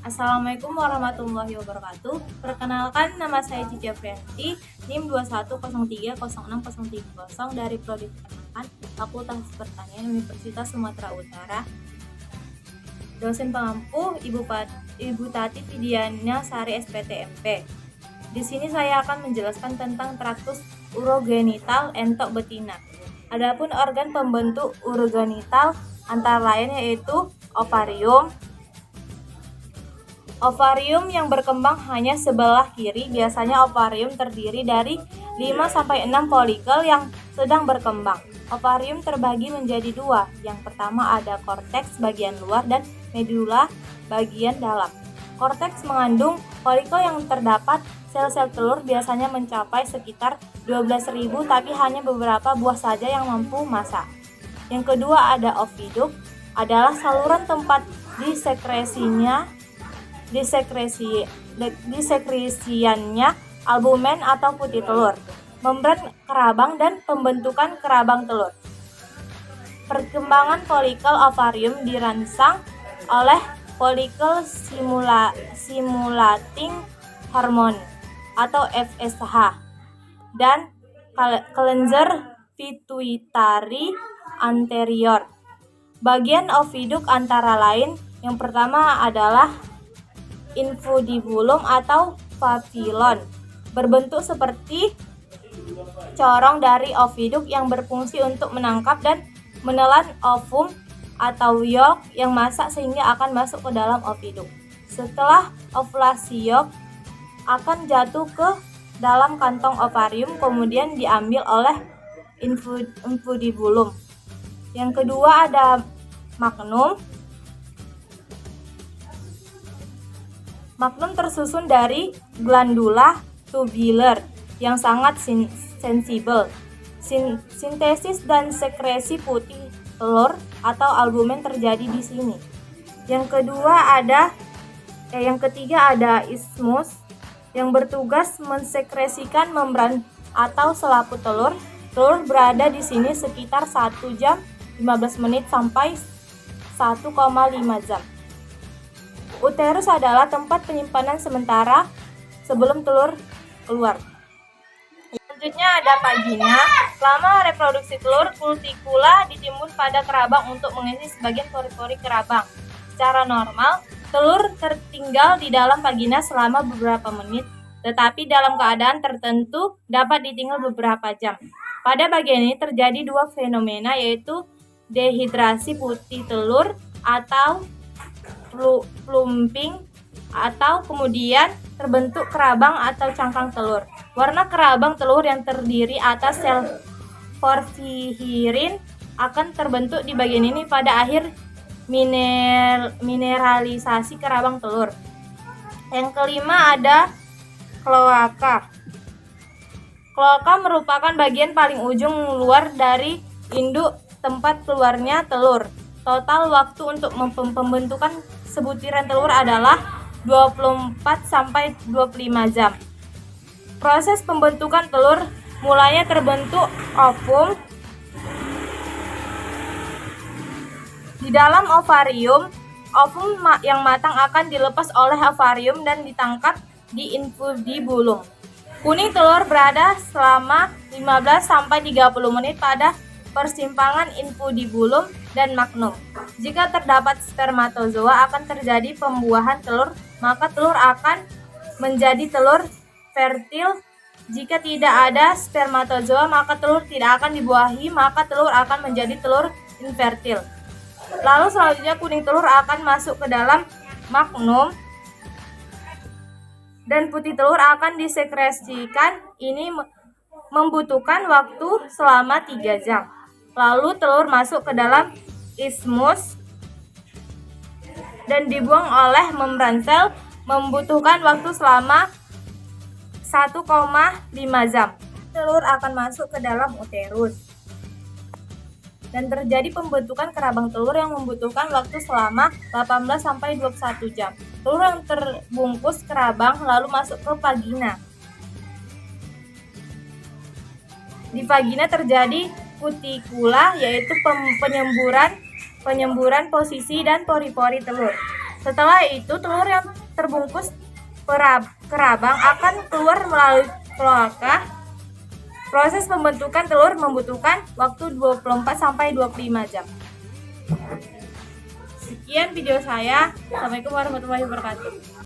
Assalamualaikum warahmatullahi wabarakatuh. Perkenalkan, nama saya Cici Aprianti, NIM 21030630 dari Prodi Peternakan, Fakultas Pertanian Universitas Sumatera Utara. Dosen pengampu Ibu Tati Fidiana Sari SPTMP. Di sini saya akan menjelaskan tentang traktus urogenital entok betina. Adapun organ pembentuk urogenital antara lain yaitu ovarium. Ovarium yang berkembang hanya sebelah kiri. Biasanya ovarium terdiri dari 5-6 folikel yang sedang berkembang. Ovarium terbagi menjadi dua. Yang pertama ada korteks bagian luar dan medula bagian dalam. Korteks mengandung folikel yang terdapat sel-sel telur, biasanya mencapai sekitar 12.000, tapi hanya beberapa buah saja yang mampu masak. Yang kedua ada oviduk, adalah saluran tempat disekresiannya albumen atau putih telur, membran kerabang dan pembentukan kerabang telur. Perkembangan folikel ovarium dirangsang oleh folikel stimulating hormone atau FSH dan kelenjar pituitari anterior. Bagian oviduk antara lain yang pertama adalah infundibulum atau papillon, berbentuk seperti corong dari oviduk yang berfungsi untuk menangkap dan menelan ovum atau yolk yang masak sehingga akan masuk ke dalam oviduk. Setelah ovulasi, yolk akan jatuh ke dalam kantong ovarium, kemudian diambil oleh infundibulum. Yang kedua ada magnum. Magnum tersusun dari glandula tubular yang sangat sensibel. Sintesis dan sekresi putih telur atau albumen terjadi di sini. Yang ketiga ada isthmus yang bertugas mensekresikan membran atau selaput telur. Telur berada di sini sekitar 1 jam 15 menit sampai 1,5 jam. Uterus adalah tempat penyimpanan sementara sebelum telur keluar. Selanjutnya ada vagina. Selama reproduksi telur, kutikula ditimbun pada kerabang untuk mengisi sebagian pori-pori kerabang. Secara normal, telur tertinggal di dalam vagina selama beberapa menit, tetapi dalam keadaan tertentu dapat ditinggal beberapa jam. Pada bagian ini terjadi dua fenomena, yaitu dehidrasi putih telur atau plumping, atau kemudian terbentuk kerabang atau cangkang telur. Warna kerabang telur yang terdiri atas sel porfirin akan terbentuk di bagian ini pada akhir mineralisasi kerabang telur. Yang kelima ada kloaka. Kloaka merupakan bagian paling ujung luar dari induk tempat keluarnya telur. Total waktu untuk pembentukan sebutiran telur adalah 24-25 jam. Proses pembentukan telur mulanya terbentuk ovum di dalam ovarium. Ovum yang matang akan dilepas oleh ovarium dan ditangkap di infundibulum. Kuning telur berada selama 15-30 menit pada persimpangan infundibulum dan magnum. Jika terdapat spermatozoa akan terjadi pembuahan telur, maka telur akan menjadi telur fertil. Jika tidak ada spermatozoa, maka telur tidak akan dibuahi, maka telur akan menjadi telur infertil. Lalu selanjutnya kuning telur akan masuk ke dalam magnum dan putih telur akan disekresikan. Ini membutuhkan waktu selama 3 jam. Lalu telur masuk ke dalam isthmus dan dibuang oleh membran sel, membutuhkan waktu selama 1,5 jam. Telur akan masuk ke dalam uterus dan terjadi pembentukan kerabang telur yang membutuhkan waktu selama 18-21 jam. Telur yang terbungkus kerabang lalu masuk ke vagina. Di vagina terjadi kutikula, yaitu penyemburan posisi dan pori-pori telur. Setelah itu, telur yang terbungkus kerabang akan keluar melalui kloaka. Proses pembentukan telur membutuhkan waktu 24-25 jam. Sekian video saya. Assalamualaikum warahmatullahi wabarakatuh.